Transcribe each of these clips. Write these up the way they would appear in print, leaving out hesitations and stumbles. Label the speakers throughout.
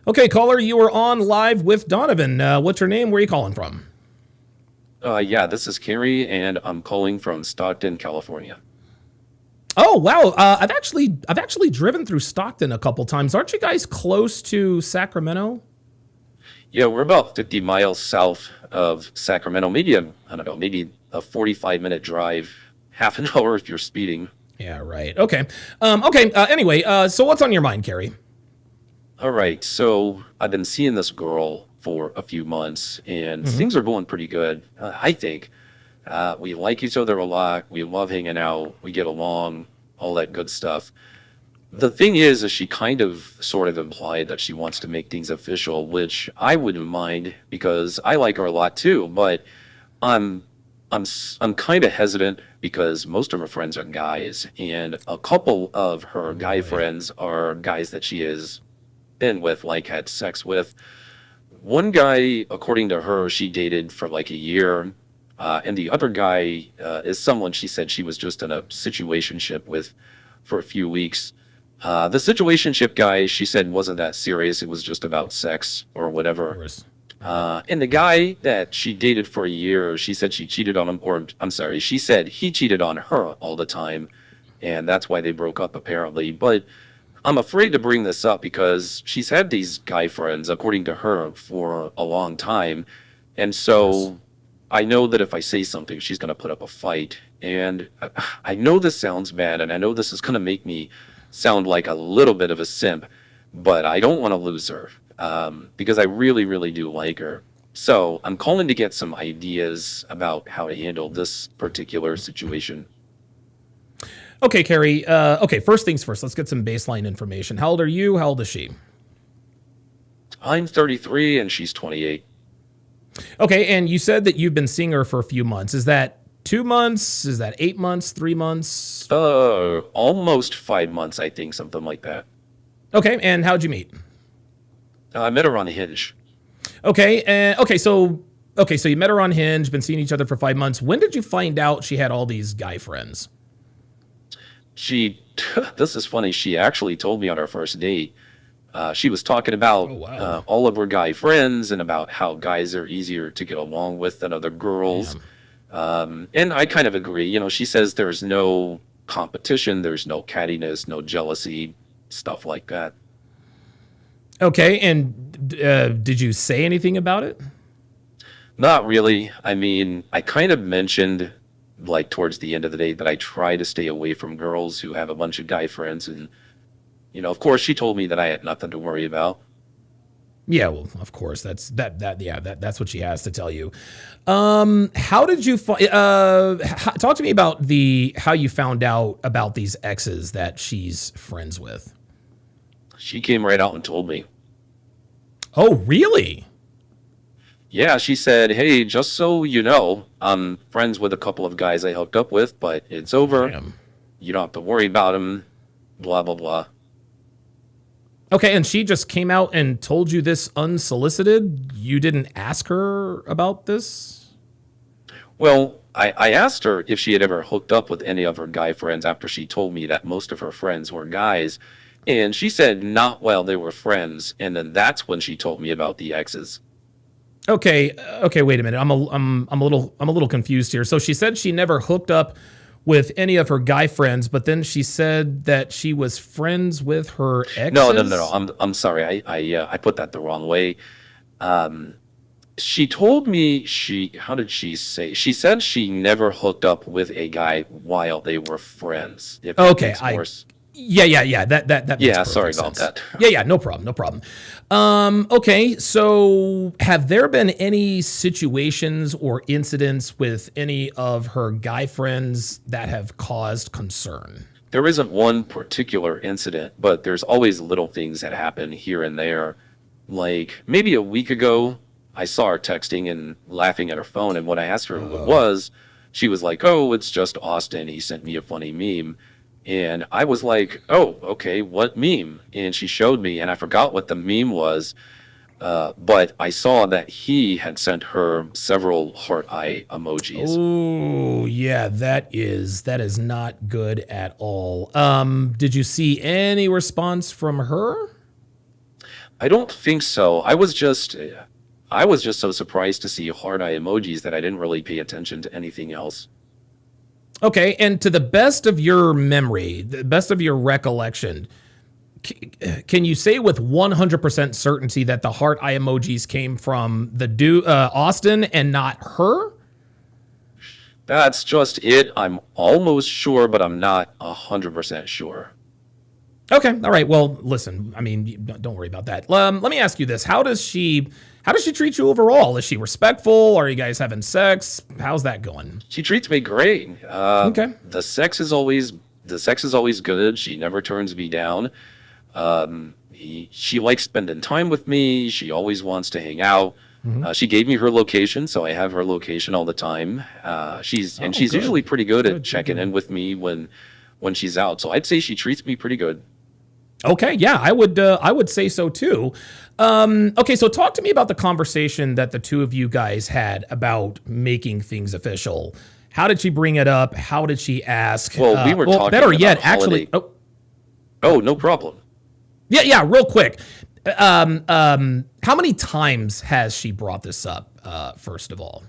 Speaker 1: Okay, caller, you are on live with Donovan. What's your name? Where are you calling from?
Speaker 2: Yeah, this is Kerry, and I'm calling from Stockton, California.
Speaker 1: Oh wow, I've actually driven through Stockton a couple times. Aren't you guys close to Sacramento?
Speaker 2: Yeah, we're about 50 miles south of Sacramento. Maybe I don't know, maybe a 45-minute drive, half an hour if you're speeding.
Speaker 1: Yeah, right. Okay. Okay. Anyway, so what's on your mind, Kerry?
Speaker 2: All right, so I've been seeing this girl for a few months, and
Speaker 1: Hmm.
Speaker 2: things are going pretty good, I think. We like each other a lot. We love hanging out. We get along, all that good stuff. The thing is she kind of sort of implied that she wants to make things official, which I wouldn't mind because I like her a lot too. But I'm I'm kind of hesitant because most of her friends are guys, and a couple of her
Speaker 1: Oh
Speaker 2: guy
Speaker 1: boy.
Speaker 2: friends are guys that she has been with, like had sex with. One guy, according to her, she dated for like a year, and the other guy is someone she said she was just in a situationship with for a few weeks. The situationship guy, she said, wasn't that serious. It was just about sex or
Speaker 1: Of
Speaker 2: whatever.
Speaker 1: course. Right.
Speaker 2: And the guy that she dated for a year, she said she cheated on him, or I'm sorry, she said he cheated on her all the time, and that's why they broke up apparently. But I'm afraid to bring this up because she's had these guy friends, according to her, for a long time. And
Speaker 1: Of course.
Speaker 2: so I know that if I say something, she's going to put up a fight. And I know this sounds bad, and I know this is going to make me sound like a little bit of a simp, but I don't want to lose her because I really, really do like her. So I'm calling to get some ideas about how to handle this particular situation.
Speaker 1: Okay, Kerry. Okay, first things first. Let's get some baseline information. How old are you? How old is she?
Speaker 2: I'm 33 and she's 28.
Speaker 1: Okay, and you said that you've been seeing her for a few months. Is that 2 months? Is that 8 months? 3 months?
Speaker 2: Almost 5 months, I think, something like that.
Speaker 1: Okay, and how'd you meet?
Speaker 2: I met her on Hinge.
Speaker 1: Okay, and okay, so you met her on Hinge, been seeing each other for 5 months. When did you find out she had all these guy friends?
Speaker 2: She, this is funny. She actually told me on our first date. She was talking about
Speaker 1: Oh wow.
Speaker 2: all of her guy friends and about how guys are easier to get along with than other girls.
Speaker 1: Damn.
Speaker 2: And I kind of agree. You know, she says there's no competition, there's no cattiness, no jealousy, stuff like that.
Speaker 1: Okay, and did you say anything about it?
Speaker 2: Not really. I mean, I kind of mentioned, like, towards the end of the day that I try to stay away from girls who have a bunch of guy friends. And, of course, she told me that I had nothing to worry about.
Speaker 1: Yeah, well, of course, that's what she has to tell you. How did you talk to me about the how you found out about these exes that she's friends with?
Speaker 2: She came right out and told me.
Speaker 1: Oh, really?
Speaker 2: Yeah, she said, hey, just so you know, I'm friends with a couple of guys I hooked up with, but it's over.
Speaker 1: Damn.
Speaker 2: You don't have to worry about them, blah, blah, blah.
Speaker 1: Okay, and she just came out and told you this unsolicited? You didn't ask her about this?
Speaker 2: Well, I asked her if she had ever hooked up with any of her guy friends after she told me that most of her friends were guys. And she said not while they were friends. And then that's when she told me about the exes.
Speaker 1: Okay, okay, wait a minute. I'm a little confused here. So she said she never hooked up with any of her guy friends, but then she said that she was friends with her
Speaker 2: No, no, no, no.
Speaker 1: exes?
Speaker 2: I'm sorry. I put that the wrong way. Um, she told me how did she say? She said she never hooked up with a guy while they were friends, if that
Speaker 1: Okay,
Speaker 2: makes more sense.
Speaker 1: yeah. That makes
Speaker 2: Yeah, sorry
Speaker 1: perfect
Speaker 2: about
Speaker 1: sense.
Speaker 2: that.
Speaker 1: Yeah, no problem, no problem. Okay, so have there been any situations or incidents with any of her guy friends that have caused concern?
Speaker 2: There isn't one particular incident, but there's always little things that happen here and there. Like maybe a week ago, I saw her texting and laughing at her phone, and when I asked her who it
Speaker 1: Uh-oh.
Speaker 2: was, she was like, "Oh, it's just Austin. He sent me a funny meme." And I was like, "Oh, okay, what meme?" And she showed me, and I forgot what the meme was, but I saw that he had sent her several heart eye emojis.
Speaker 1: Oh, yeah, that is not good at all. Did you see any response from her?
Speaker 2: I don't think so. I was just so surprised to see heart eye emojis that I didn't really pay attention to anything else.
Speaker 1: Okay, and to the best of your memory, the best of your recollection, can you say with 100% certainty that the heart eye emojis came from the Austin and not her?
Speaker 2: That's just it. I'm almost sure, but I'm not 100% sure.
Speaker 1: Okay, all right. Well, listen, I mean, don't worry about that. Let me ask you this: How does she treat you overall? Is she respectful? Are you guys having sex? How's that going?
Speaker 2: She treats me great.
Speaker 1: Okay.
Speaker 2: The sex is always good. She never turns me down. She likes spending time with me. She always wants to hang out. She gave me her location, so I have her location all the time. She's
Speaker 1: Good.
Speaker 2: usually pretty good at
Speaker 1: Good,
Speaker 2: checking
Speaker 1: good.
Speaker 2: in with me when she's out. So I'd say she treats me pretty good.
Speaker 1: Okay, yeah, I would say so too. Okay, so talk to me about the conversation that the two of you guys had about making things official. How did she bring it up? How did she ask?
Speaker 2: Well, we were talking
Speaker 1: better
Speaker 2: about
Speaker 1: yet,
Speaker 2: holiday.
Speaker 1: actually. Oh,
Speaker 2: Oh, no problem.
Speaker 1: yeah, real quick. How many times has she brought this up? First of all.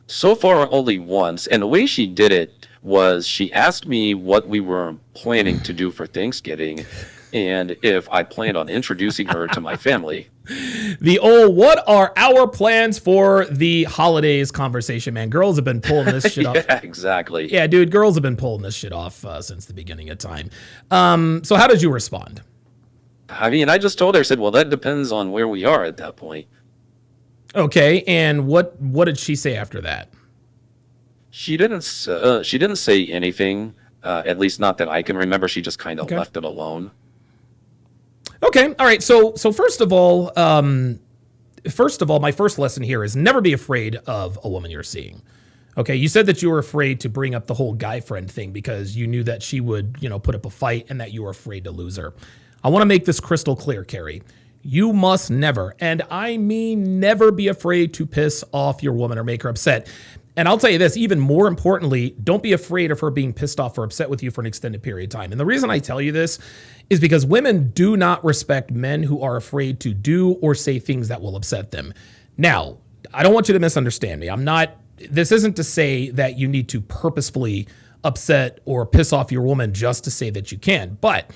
Speaker 2: So far, only once. And the way she did it was she asked me what we were planning to do for Thanksgiving and if I planned on introducing her to my family.
Speaker 1: The old "what are our plans for the holidays" conversation, man. Girls have been pulling this shit off.
Speaker 2: Yeah, exactly.
Speaker 1: Yeah, dude, girls have been pulling this shit off since the beginning of time. So how did you respond?
Speaker 2: I mean, I just told her, I said, well, that depends on where we are at that point.
Speaker 1: Okay, and what did she say after that?
Speaker 2: She didn't say anything, at least not that I can remember. She just kind of
Speaker 1: Okay.
Speaker 2: left it alone.
Speaker 1: Okay, all right. So first of all, my first lesson here is never be afraid of a woman you're seeing. Okay, you said that you were afraid to bring up the whole guy friend thing because you knew that she would, put up a fight and that you were afraid to lose her. I want to make this crystal clear, Kerry. You must never, and I mean never, be afraid to piss off your woman or make her upset. And I'll tell you this, even more importantly, don't be afraid of her being pissed off or upset with you for an extended period of time. And the reason I tell you this is because women do not respect men who are afraid to do or say things that will upset them. Now, I don't want you to misunderstand me. This isn't to say that you need to purposefully upset or piss off your woman just to say that you can. But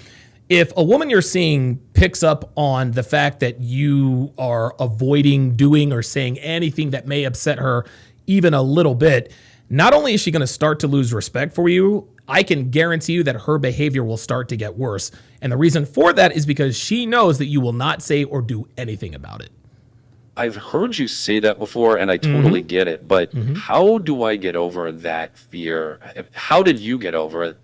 Speaker 1: if a woman you're seeing picks up on the fact that you are avoiding doing or saying anything that may upset her even a little bit, not only is she going to start to lose respect for you, I can guarantee you that her behavior will start to get worse. And the reason for that is because she knows that you will not say or do anything about it.
Speaker 2: I've heard you say that before, and I totally get it. But how do I get over that fear? How did you get over it?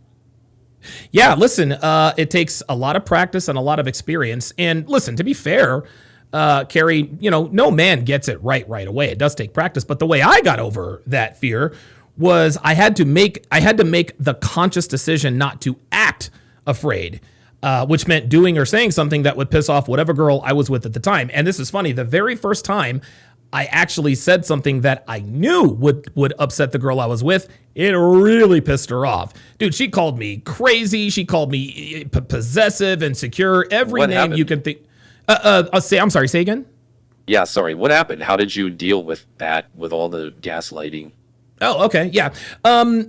Speaker 1: Yeah, listen, it takes a lot of practice and a lot of experience. And listen, to be fair, Kerry, no man gets it right away. It does take practice. But the way I got over that fear was I had to make the conscious decision not to act afraid, which meant doing or saying something that would piss off whatever girl I was with at the time. And this is funny. The very first time I actually said something that I knew would upset the girl I was with, it really pissed her off. Dude, she called me crazy. She called me possessive, insecure, every
Speaker 2: What
Speaker 1: name
Speaker 2: happened?
Speaker 1: you can think. I'm sorry, say again?
Speaker 2: Yeah, sorry. What happened? How did you deal with that, with all the gaslighting?
Speaker 1: Oh, okay. Yeah.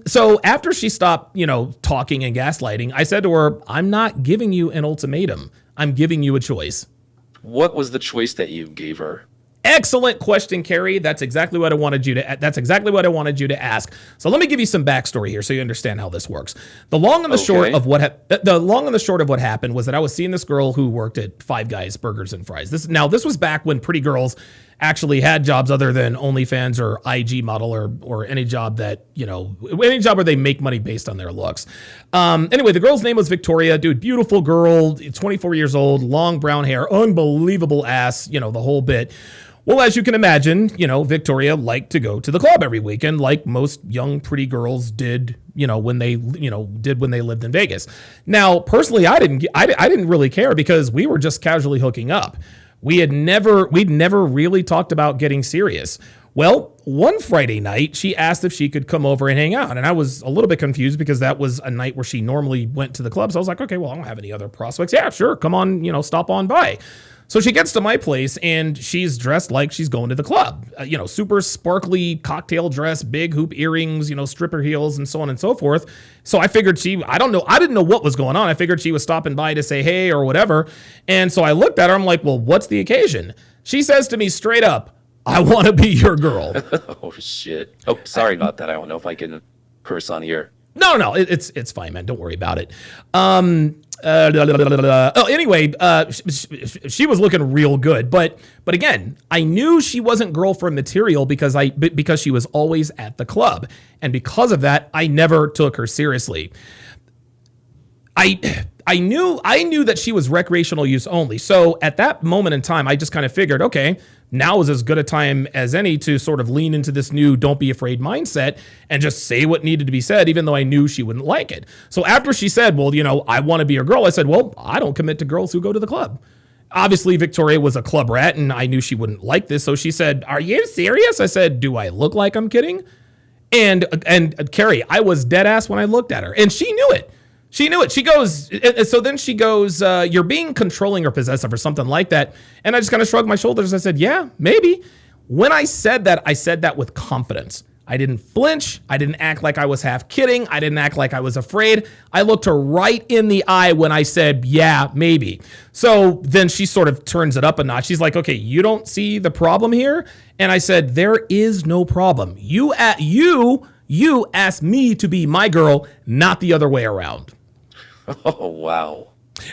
Speaker 1: So after she stopped, talking and gaslighting, I said to her, I'm not giving you an ultimatum. I'm giving you a choice.
Speaker 2: What was the choice that you gave her?
Speaker 1: Excellent question, Kerry. That's exactly what I wanted you to ask. So let me give you some backstory here so you understand how this works. The long and the short of what happened was that I was seeing this girl who worked at Five Guys Burgers and Fries. This was back when pretty girls actually had jobs other than OnlyFans or IG model or any job that, any job where they make money based on their looks. Anyway, the girl's name was Victoria. Dude, beautiful girl, 24 years old, long brown hair, unbelievable ass, the whole bit. Well, as you can imagine, Victoria liked to go to the club every weekend, like most young, pretty girls did, when they lived in Vegas. Now, personally, I didn't really care because we were just casually hooking up. We'd never really talked about getting serious. Well, one Friday night, she asked if she could come over and hang out. And I was a little bit confused because that was a night where she normally went to the club. So I was like, okay, well, I don't have any other prospects. Yeah, sure. Come on, stop on by. So she gets to my place and she's dressed like she's going to the club. Super sparkly cocktail dress, big hoop earrings, stripper heels, and so on and so forth. So I figured I didn't know what was going on. I figured she was stopping by to say hey or whatever. And so I looked at her. I'm like, well, what's the occasion? She says to me straight up, I want to be your girl.
Speaker 2: Oh, shit. Oh, sorry about that. I don't know if I can curse on here.
Speaker 1: No, it's fine, man. Don't worry about it. Anyway, she was looking real good, but again, I knew she wasn't girlfriend material because she was always at the club, and because of that, I never took her seriously. I knew that she was recreational use only. So at that moment in time, I just kind of figured, okay, now is as good a time as any to sort of lean into this new don't be afraid mindset and just say what needed to be said, even though I knew she wouldn't like it. So after she said, well, I want to be your girl, I said, well, I don't commit to girls who go to the club. Obviously, Victoria was a club rat, and I knew she wouldn't like this. So she said, are you serious? I said, do I look like I'm kidding? And Kerry, I was dead ass when I looked at her, and she knew it. She knew it. She goes, so then she goes, you're being controlling or possessive or something like that. And I just kind of shrugged my shoulders. I said, yeah, maybe. When I said that with confidence. I didn't flinch. I didn't act like I was half kidding. I didn't act like I was afraid. I looked her right in the eye when I said, yeah, maybe. So then she sort of turns it up a notch. She's like, okay, you don't see the problem here? And I said, there is no problem. You asked me to be my girl, not the other way around.
Speaker 2: Oh, wow.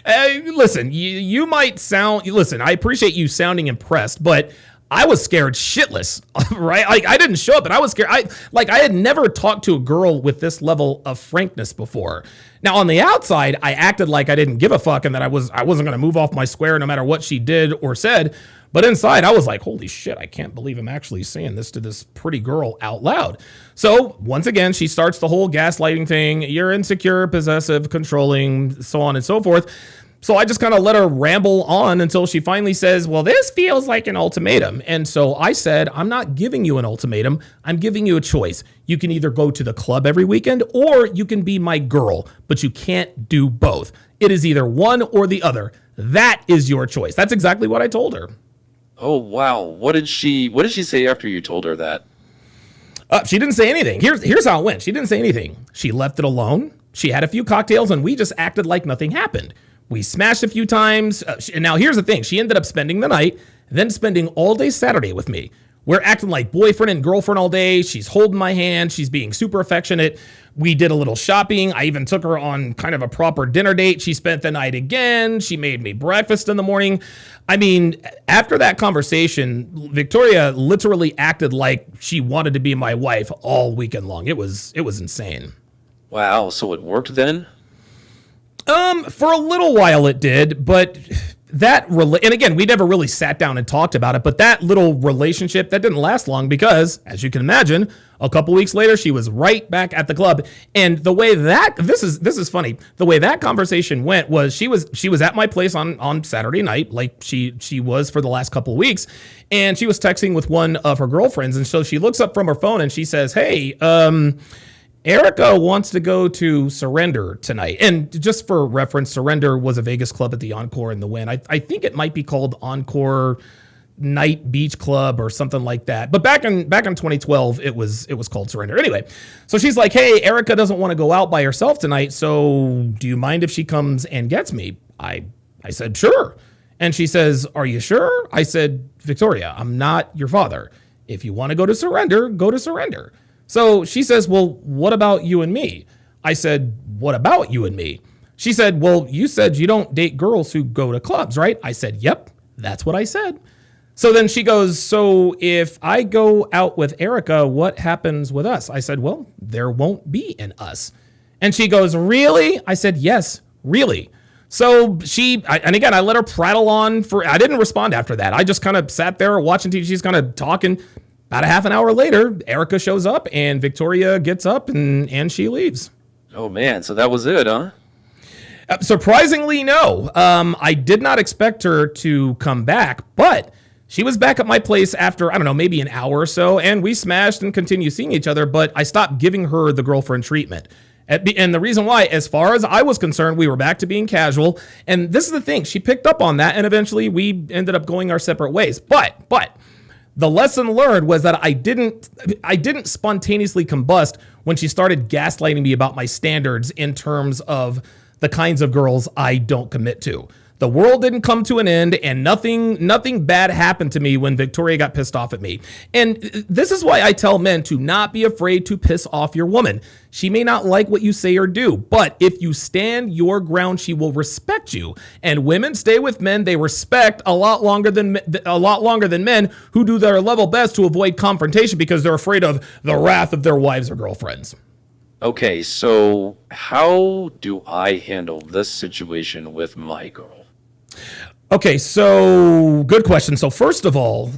Speaker 1: Listen, you might sound, I appreciate you sounding impressed, but I was scared shitless, right? Like I didn't show up and I was scared. I had never talked to a girl with this level of frankness before. Now on the outside, I acted like I didn't give a fuck and that I wasn't going to move off my square no matter what she did or said. But inside, I was like, holy shit, I can't believe I'm actually saying this to this pretty girl out loud. So once again, she starts the whole gaslighting thing. You're insecure, possessive, controlling, so on and so forth. So I just kind of let her ramble on until she finally says, well, this feels like an ultimatum. And so I said, I'm not giving you an ultimatum. I'm giving you a choice. You can either go to the club every weekend or you can be my girl, but you can't do both. It is either one or the other. That is your choice. That's exactly what I told her.
Speaker 2: Oh, wow. What did she say after you told her that?
Speaker 1: She didn't say anything. Here's how it went. She didn't say anything. She left it alone. She had a few cocktails and we just acted like nothing happened. We smashed a few times. And now here's the thing. She ended up spending the night, then spending all day Saturday with me. We're acting like boyfriend and girlfriend all day. She's holding my hand. She's being super affectionate. We did a little shopping. I even took her on kind of a proper dinner date. She spent the night again. She made me breakfast in the morning. I mean, after that conversation, Victoria literally acted like she wanted to be my wife all weekend long. It was insane.
Speaker 2: Wow. So it worked then?
Speaker 1: For a little while it did, but and again, we never really sat down and talked about it, but that little relationship, that didn't last long because, as you can imagine, a couple weeks later, she was right back at the club. And the way this is funny. The way that conversation went was she was at my place on Saturday night, like she was for the last couple of weeks, and she was texting with one of her girlfriends. And so she looks up from her phone and she says, hey, Erica wants to go to Surrender tonight. And just for reference, Surrender was a Vegas club at the Encore in the Wynn. I think it might be called Encore Night Beach Club or something like that. But back in 2012, it was called Surrender. Anyway, so she's like, hey, Erica doesn't want to go out by herself tonight. So do you mind if she comes and gets me? I said, sure. And she says, are you sure? I said, Victoria, I'm not your father. If you want to go to Surrender, go to Surrender. So she says, well, what about you and me? I said, what about you and me? She said, well, you said you don't date girls who go to clubs, right? I said, yep, that's what I said. So then she goes, so if I go out with Erica, what happens with us? I said, well, there won't be an us. And she goes, really? I said, yes, really. So and again, I let her prattle on I didn't respond after that. I just kind of sat there watching TV. She's kind of talking. About a half an hour later, Erica shows up and Victoria gets up and she leaves.
Speaker 2: Oh, man. So that was it, huh?
Speaker 1: Surprisingly, no. I did not expect her to come back, but She was back at my place after, I don't know, maybe an hour or so, and we smashed and continued seeing each other, but I stopped giving her the girlfriend treatment. And the reason why, as far as I was concerned, we were back to being casual. And this is the thing. She picked up on that, and eventually we ended up going our separate ways. But the lesson learned was that I didn't spontaneously combust when she started gaslighting me about my standards in terms of the kinds of girls I don't commit to. The world didn't come to an end, and nothing bad happened to me when Victoria got pissed off at me. And this is why I tell men to not be afraid to piss off your woman. She may not like what you say or do, but if you stand your ground, she will respect you. And women stay with men they respect a lot longer than men who do their level best to avoid confrontation because they're afraid of the wrath of their wives or girlfriends.
Speaker 2: Okay, so how do I handle this situation with my girl?
Speaker 1: Okay, so good question. So first of all,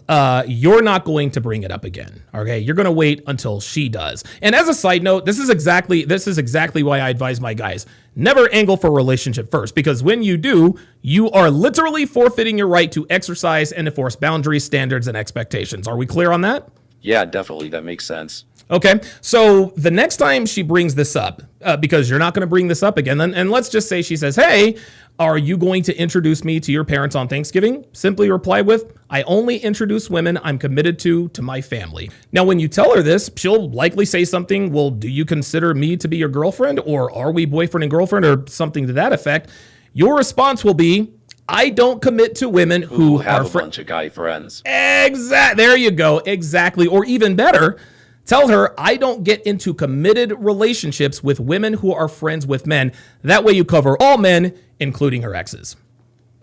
Speaker 1: you're not going to bring it up again. Okay, you're going to wait until she does. And as a side note, this is exactly why I advise my guys: never angle for a relationship first, because when you do, you are literally forfeiting your right to exercise and enforce boundaries, standards, and expectations. Are we clear on that?
Speaker 2: Yeah, definitely. That makes sense.
Speaker 1: Okay, so the next time she brings this up, because you're not going to bring this up again, and let's just say she says, "Hey, are you going to introduce me to your parents on Thanksgiving?" Simply reply with, "I only introduce women I'm committed to my family." Now, when you tell her this, she'll likely say something, "Well, do you consider me to be your girlfriend, or are we boyfriend and girlfriend," or something to that effect. Your response will be, "I don't commit to women who
Speaker 2: have
Speaker 1: are
Speaker 2: a bunch of guy friends."
Speaker 1: There you go. Exactly. Or even better, tell her, "I don't get into committed relationships with women who are friends with men." That way you cover all men, including her exes.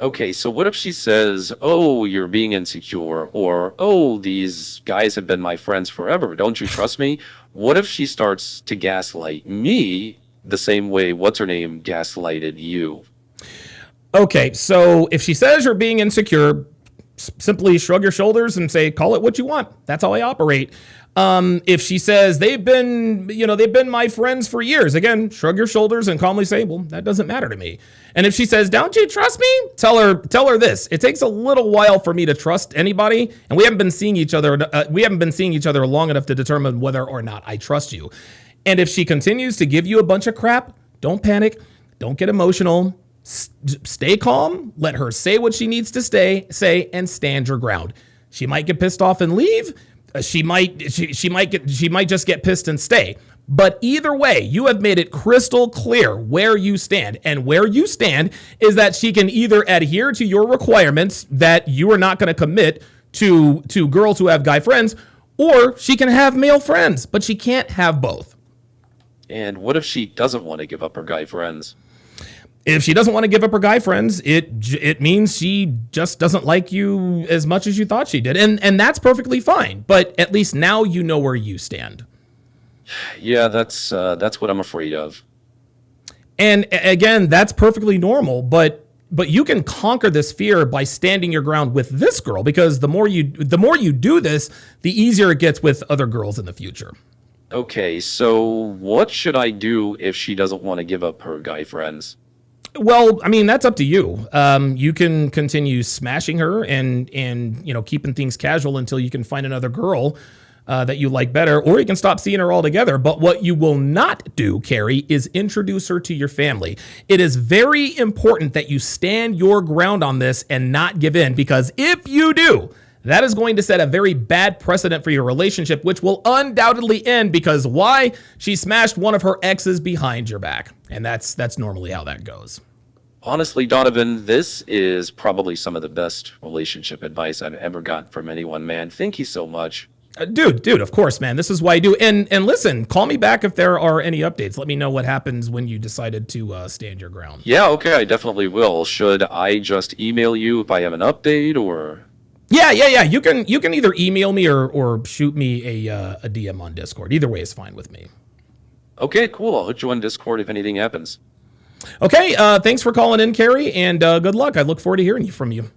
Speaker 2: Okay, so what if she says, "Oh, you're being insecure," or "Oh, these guys have been my friends forever. Don't you trust me?" What if she starts to gaslight me the same way what's her name gaslighted you?
Speaker 1: Okay, so if she says you're being insecure, simply shrug your shoulders and say, "Call it what you want." That's how I operate. If she says they've been my friends for years, again, shrug your shoulders and calmly say, "Well, that doesn't matter to me." And if she says, "Don't you trust me?" Tell her this: it takes a little while for me to trust anybody, and we haven't been seeing each other long enough to determine whether or not I trust you. And if she continues to give you a bunch of crap, don't panic, don't get emotional. Stay calm. Let her say what she needs to say, and stand your ground. She might get pissed off and leave. She might just get pissed and stay. But either way, you have made it crystal clear where you stand. And where you stand is that she can either adhere to your requirements that you are not going to commit to girls who have guy friends, or she can have male friends, but she can't have both.
Speaker 2: And what if she doesn't want to give up her guy friends?
Speaker 1: If she doesn't want to give up her guy friends, it means she just doesn't like you as much as you thought she did. And that's perfectly fine. But at least now you know where you stand.
Speaker 2: Yeah, that's what I'm afraid of.
Speaker 1: And again, that's perfectly normal. But you can conquer this fear by standing your ground with this girl, because the more you do this, the easier it gets with other girls in the future.
Speaker 2: Okay, so what should I do if she doesn't want to give up her guy friends?
Speaker 1: Well, I mean, that's up to you. You can continue smashing her and keeping things casual until you can find another girl that you like better, or you can stop seeing her altogether. But what you will not do, Kerry, is introduce her to your family. It is very important that you stand your ground on this and not give in, because if you do, that is going to set a very bad precedent for your relationship, which will undoubtedly end because why? She smashed one of her exes behind your back. And that's normally how that goes.
Speaker 2: Honestly, Donovan, this is probably some of the best relationship advice I've ever gotten from anyone, man. Thank you so much.
Speaker 1: Dude, of course, man. This is why I do. And listen, call me back if there are any updates. Let me know what happens when you decided to stand your ground.
Speaker 2: Yeah, okay, I definitely will. Should I just email you if I have an update, or...
Speaker 1: Yeah. You can either email me or shoot me a DM on Discord. Either way is fine with me.
Speaker 2: Okay, cool. I'll hit you on Discord if anything happens.
Speaker 1: Okay, thanks for calling in, Kerry, and good luck. I look forward to hearing from you.